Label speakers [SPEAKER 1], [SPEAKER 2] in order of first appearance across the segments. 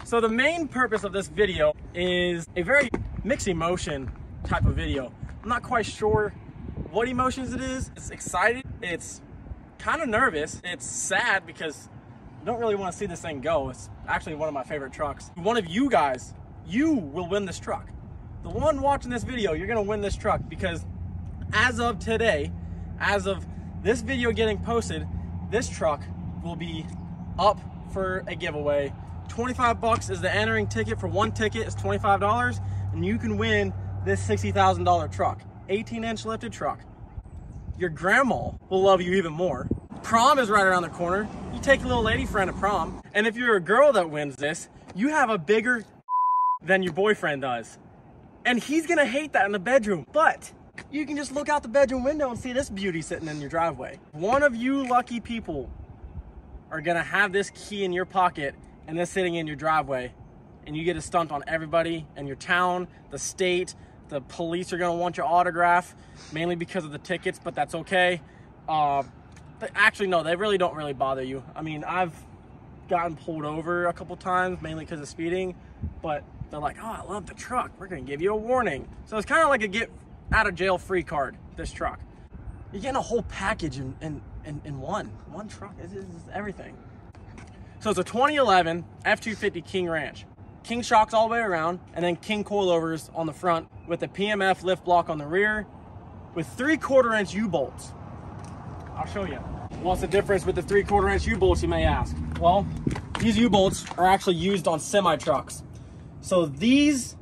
[SPEAKER 1] So the main purpose of this video is a very mixed emotion type of video. I'm not quite sure what emotions it is. It's excited, it's kind of nervous, it's sad because I don't really want to see this thing go. It's actually one of my favorite trucks. One of you guys, you will win this truck. The one watching this video, you're gonna win this truck because as of today, as of this video getting posted, this truck will be up for a giveaway. 25 bucks is the entering ticket. For one ticket is $25 and you can win this $60,000 truck, 18-inch lifted truck. Your grandma will love you even more. Prom is right around the corner. You take a little lady friend to prom, and if you're a girl that wins this, you have a bigger than your boyfriend does. And he's gonna hate that in the bedroom, but you can just look out the bedroom window and see this beauty sitting in your driveway. One of you lucky people are gonna have this key in your pocket and this sitting in your driveway, and you get to stunt on everybody in your town, the state. The police are gonna want your autograph, mainly because of the tickets, but that's okay. Actually, no, they really don't really bother you. I mean, I've gotten pulled over a couple times, mainly because of speeding, but they're like, oh, I love the truck, we're gonna give you a warning. So it's kind of like a get out of jail free card, this truck. You're getting a whole package in one truck. This is everything. So it's a 2011 F-250 King Ranch. King shocks all the way around, and then King coilovers on the front with a PMF lift block on the rear with 3/4 inch U-bolts. I'll show you. What's the difference with the 3/4 inch U-bolts, you may ask? Well, these U-bolts are actually used on semi-trucks. So these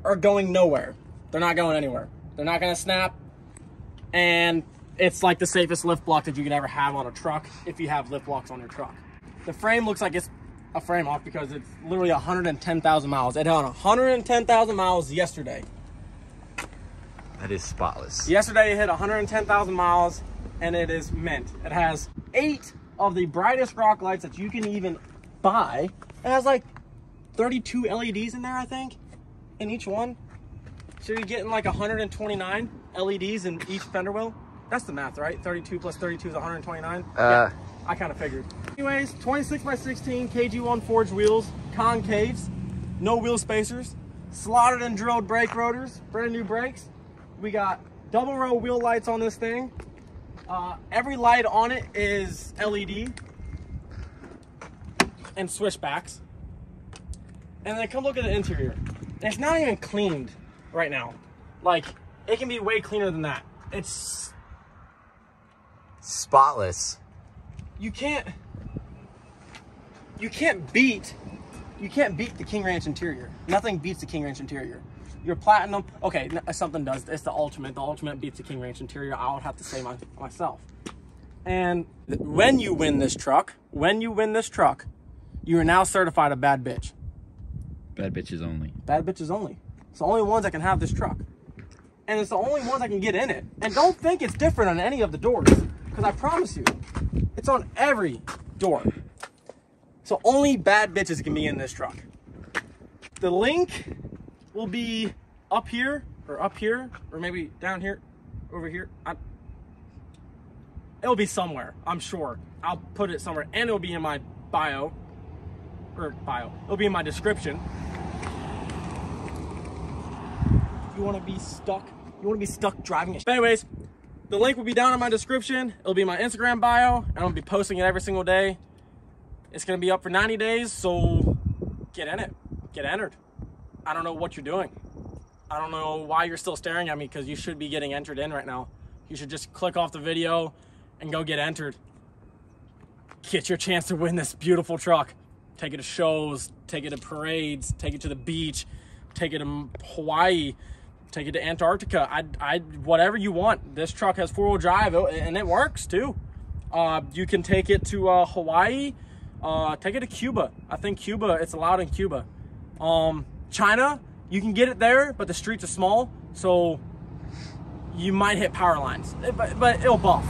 [SPEAKER 1] are going nowhere. They're not going anywhere. They're not gonna snap, and it's like the safest lift block that you can ever have on a truck if you have lift blocks on your truck. The frame looks like it's a frame off because it's literally 110,000 miles. It had 110,000 miles yesterday.
[SPEAKER 2] That is spotless.
[SPEAKER 1] Yesterday it hit 110,000 miles and it is mint. It has 8 of the brightest rock lights that you can even buy. It has like 32 LEDs in there, I think, in each one. So you're getting like 129 LEDs in each fender well. That's the math, right? 32 plus 32 is 129. Yeah, I kind of figured. Anyways, 26 by 16 KG1 forged wheels, concaves, no wheel spacers, slotted and drilled brake rotors, brand new brakes. We got double row wheel lights on this thing. Every light on it is LED and switchbacks. And then come look at the interior. It's not even cleaned right now. Like, it can be way cleaner than that. It's
[SPEAKER 2] spotless.
[SPEAKER 1] You can't beat the King Ranch interior. Nothing beats the King Ranch interior. Your platinum, okay, something does. It's the Ultimate. The Ultimate beats the King Ranch interior. I would have to say myself. And when you win this truck, you are now certified a bad bitch.
[SPEAKER 2] Bad bitches only.
[SPEAKER 1] Bad bitches only. It's the only ones that can have this truck. And it's the only ones that can get in it. And don't think it's different on any of the doors, because I promise you, it's on every door. So only bad bitches can be in this truck. The link will be up here, or maybe down here, over here. It'll be somewhere, I'm sure. I'll put it somewhere, and it'll be in my bio. It'll be in my description. You want to be stuck? You want to be stuck driving it? But anyways, the link will be down in my description. It'll be my Instagram bio, and I'll be posting it every single day. It's going to be up for 90 days, so get in it. Get entered. I don't know what you're doing. I don't know why you're still staring at me, because you should be getting entered in right now. You should just click off the video and go get entered. Get your chance to win this beautiful truck. Take it to shows, take it to parades, take it to the beach, take it to Hawaii, take it to Antarctica. Whatever you want. This truck has 4-wheel drive, and it works too. You can take it to Hawaii. Take it to Cuba. I think Cuba, it's allowed in Cuba. China, you can get it there, but the streets are small, so you might hit power lines, but it'll buff.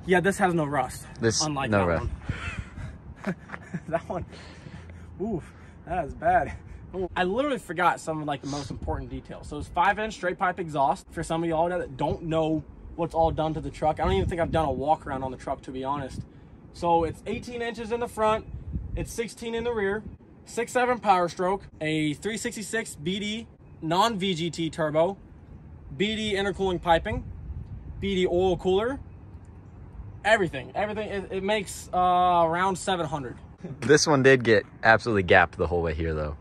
[SPEAKER 1] Yeah, this has no rust. Unlike no rust. That one, oof, that is bad. Ooh, I literally forgot some of like the most important details. So it's 5-inch straight pipe exhaust. For some of y'all that don't know what's all done to the truck, I don't even think I've done a walk around on the truck, to be honest. So it's 18 inches in the front, it's 16 in the rear, 6.7 Powerstroke, a 366 BD non-VGT turbo, BD intercooling piping, BD oil cooler, everything. It makes around 700.
[SPEAKER 2] This one did get absolutely gapped the whole way here, though.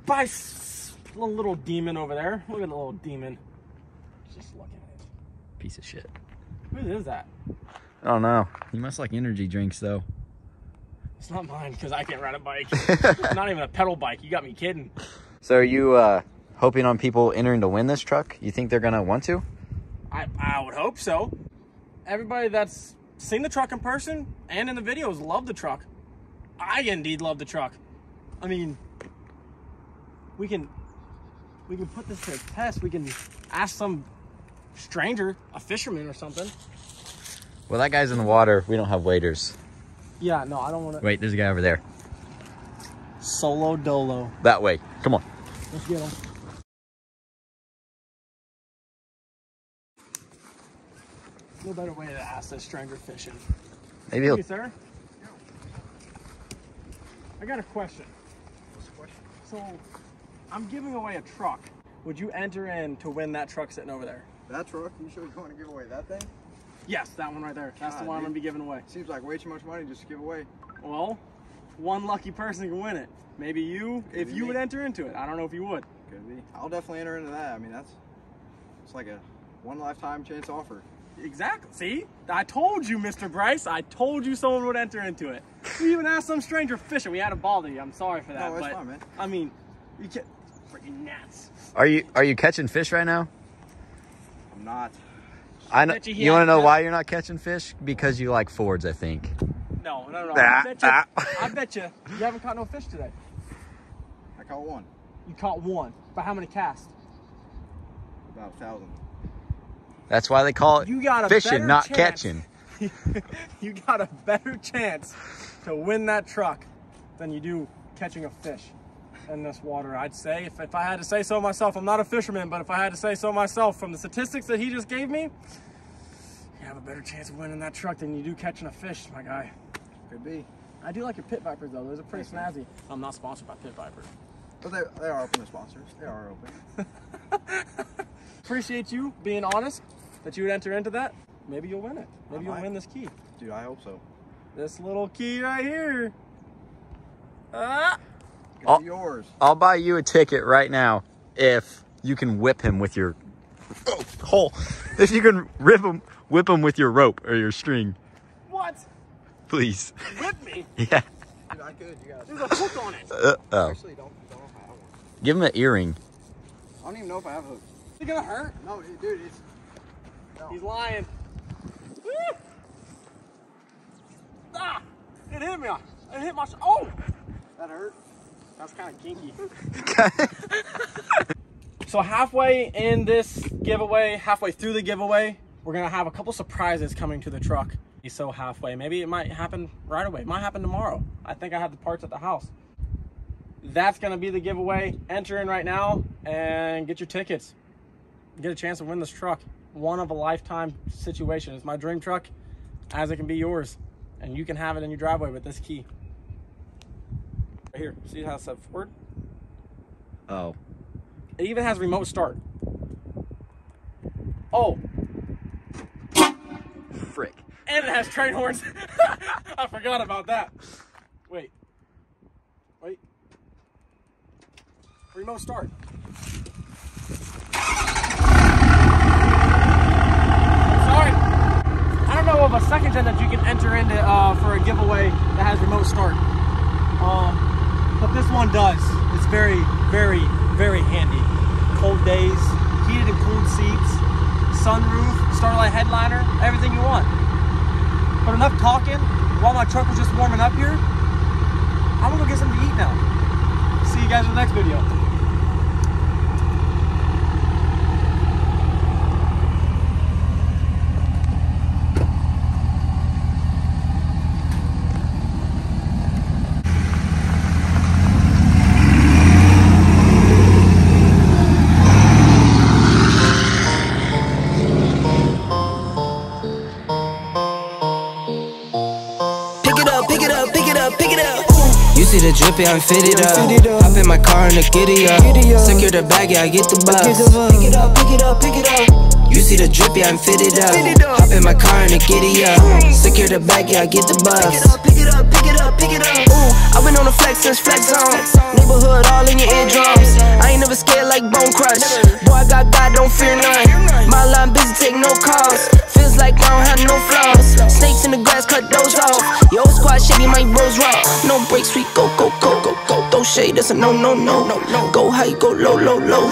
[SPEAKER 1] By a little demon over there. Look at the little demon. Just looking at it.
[SPEAKER 2] Piece of shit.
[SPEAKER 1] Who is that?
[SPEAKER 2] I don't know. You must like energy drinks, though.
[SPEAKER 1] It's not mine, because I can't ride a bike. It's not even a pedal bike. You got me kidding.
[SPEAKER 2] So are you hoping on people entering to win this truck? You think they're going to want to?
[SPEAKER 1] I would hope so. Everybody that's seen the truck in person and in the videos love the truck. I indeed love the truck. I mean, we can put this to a test. We can ask some stranger, a fisherman or something.
[SPEAKER 2] Well, that guy's in the water. We don't have waders.
[SPEAKER 1] Yeah, no, I don't want to.
[SPEAKER 2] Wait, there's a guy over there.
[SPEAKER 1] Solo dolo.
[SPEAKER 2] That way. Come on.
[SPEAKER 1] Let's get him. No better way to ask this stranger fishing.
[SPEAKER 2] Maybe he'll...
[SPEAKER 1] Hey, sir. I got a question.
[SPEAKER 3] What's the question?
[SPEAKER 1] So, I'm giving away a truck. Would you enter in to win that truck sitting over there?
[SPEAKER 3] That truck? You sure you want to give away that thing?
[SPEAKER 1] Yes, that one right there. That's the one I'm going to be giving away.
[SPEAKER 3] Seems like way too much money just to give away.
[SPEAKER 1] Well, one lucky person can win it. Maybe you, if you would enter into it. I don't know if you would.
[SPEAKER 3] Could be. I'll definitely enter into that. I mean, it's like a one lifetime chance offer.
[SPEAKER 1] Exactly. See? I told you, Mr. Bryce. I told you someone would enter into it. We even asked some stranger fishing. We had to bother you. I'm sorry for that.
[SPEAKER 3] No, it's fine, man.
[SPEAKER 1] I mean, you can't. Freaking gnats.
[SPEAKER 2] Are you catching fish right now?
[SPEAKER 3] I'm not.
[SPEAKER 2] I know. You want to know why you're not catching fish? Because you like Fords, I think.
[SPEAKER 1] No. I bet you. You haven't caught no fish today.
[SPEAKER 3] I caught one.
[SPEAKER 1] You caught one. But how many casts?
[SPEAKER 3] About 1,000.
[SPEAKER 2] That's why they call it
[SPEAKER 1] You got a
[SPEAKER 2] fishing,
[SPEAKER 1] better
[SPEAKER 2] not
[SPEAKER 1] chance.
[SPEAKER 2] catching.
[SPEAKER 1] You got a better chance to win that truck than you do catching a fish in this water, I'd say. If I had to say so myself, I'm not a fisherman, but if I had to say so myself, from the statistics that he just gave me, you have a better chance of winning that truck than you do catching a fish, my guy.
[SPEAKER 3] Could be.
[SPEAKER 1] I do like your Pit Vipers, though. Those are pretty snazzy. I'm not sponsored by Pit Viper.
[SPEAKER 3] But they are open to sponsors. They are open.
[SPEAKER 1] Appreciate you being honest that you would enter into that. Maybe you'll win it. Maybe you'll win this key.
[SPEAKER 3] Dude, I hope so.
[SPEAKER 1] This little key right here.
[SPEAKER 3] It's yours.
[SPEAKER 2] I'll buy you a ticket right now if you can whip him with your hole. If you can whip him with your rope or your string.
[SPEAKER 1] What?
[SPEAKER 2] Please.
[SPEAKER 1] Whip me?
[SPEAKER 2] Yeah.
[SPEAKER 3] Dude, I could. You guys.
[SPEAKER 1] There's a hook on it.
[SPEAKER 2] Oh.
[SPEAKER 3] Actually, don't know if I have one.
[SPEAKER 2] Give him an earring.
[SPEAKER 3] I don't even know if I have a hook.
[SPEAKER 1] Is it gonna hurt?
[SPEAKER 3] No, dude, it's... No.
[SPEAKER 1] He's lying. Ah! It hit me. It hit my... Oh!
[SPEAKER 3] That hurt?
[SPEAKER 1] That's kind of kinky. So halfway in this giveaway, halfway through the giveaway, we're gonna have a couple surprises coming to the truck. So halfway, maybe it might happen right away. It might happen tomorrow. I think I have the parts at the house. That's gonna be the giveaway. Enter in right now and get your tickets. Get a chance to win this truck. One of a lifetime situation. It's my dream truck, as it can be yours. And you can have it in your driveway with this key. Right here, see how it's set forward?
[SPEAKER 2] Oh.
[SPEAKER 1] It even has remote start. Oh.
[SPEAKER 2] Frick.
[SPEAKER 1] And it has train horns. I forgot about that. Wait. Remote start. Sorry. I don't know of a second gen that you can enter into for a giveaway that has remote start. But this one does. It's very, very, very handy. Cold days, heated and cooled seats, sunroof, starlight headliner, everything you want. But enough talking. While my truck was just warming up here, I'm gonna go get something to eat now. See you guys in the next video.
[SPEAKER 4] You see the drippy, I'm fitted up. Hop in my car and the giddy up. Secure the bag, yeah, I get the bus. Pick it up, pick it up, pick it up. You see the drippy, I'm fitted up. Hop in my car and the giddy up. Secure the bag, yeah, I get the bus. Pick it up, pick it up, pick it up, pick it up. Ooh, I've been on the flex since flex on. Neighborhood all in your eardrums. I ain't never scared like Bone Crush. Boy, I got God, don't fear none. My line busy, take no calls. Feels like I don't have no flaws. Snakes in the grass, cut those off. Yo, squad shady, my bros raw. No breaks, we go, go, go, go, go. Throw shade, that's a no, no, no, no, no. Go high, go low, low, low.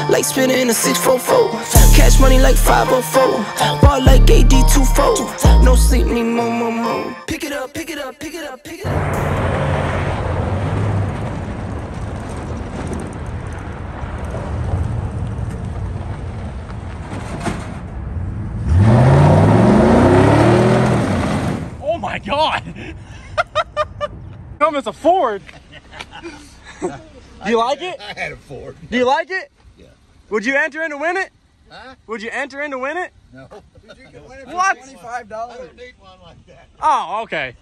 [SPEAKER 4] Like spinning in a 644. Cash money like 504. Ball like AD24. No sleep, need more, more, more. Pick it up, pick it up, pick it up, pick it up.
[SPEAKER 1] Oh my God! Come, it's a Ford. Do you like it?
[SPEAKER 5] I had a Ford.
[SPEAKER 1] Do you like it?
[SPEAKER 5] Yeah.
[SPEAKER 1] Would you enter in to win it?
[SPEAKER 5] Huh?
[SPEAKER 1] Would you enter in to win it?
[SPEAKER 5] No.
[SPEAKER 3] Dude, you can win it for
[SPEAKER 1] What?
[SPEAKER 3] $25.
[SPEAKER 5] I don't need one like that.
[SPEAKER 1] Oh, okay.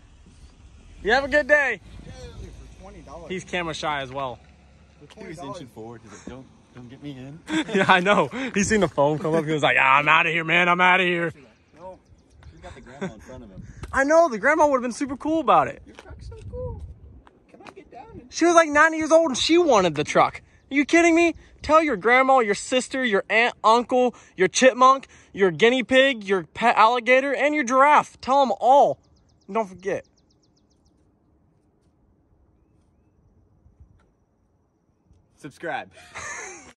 [SPEAKER 1] You have a good day.
[SPEAKER 3] Dude, for $20.
[SPEAKER 1] He's camera shy as well.
[SPEAKER 3] For $20.
[SPEAKER 5] forward. He's like, don't get me in.
[SPEAKER 1] Yeah, I know. He's seen the phone come up. He was like, I'm out of here, man. I'm out of here.
[SPEAKER 5] No, he's got the grandma in front of him.
[SPEAKER 1] I know. The grandma would have been super cool about it.
[SPEAKER 3] Your truck's so cool. Can I get down?
[SPEAKER 1] She was like 90 years old and she wanted the truck. Are you kidding me? Tell your grandma, your sister, your aunt, uncle, your chipmunk, your guinea pig, your pet alligator, and your giraffe. Tell them all. And don't forget.
[SPEAKER 2] Subscribe.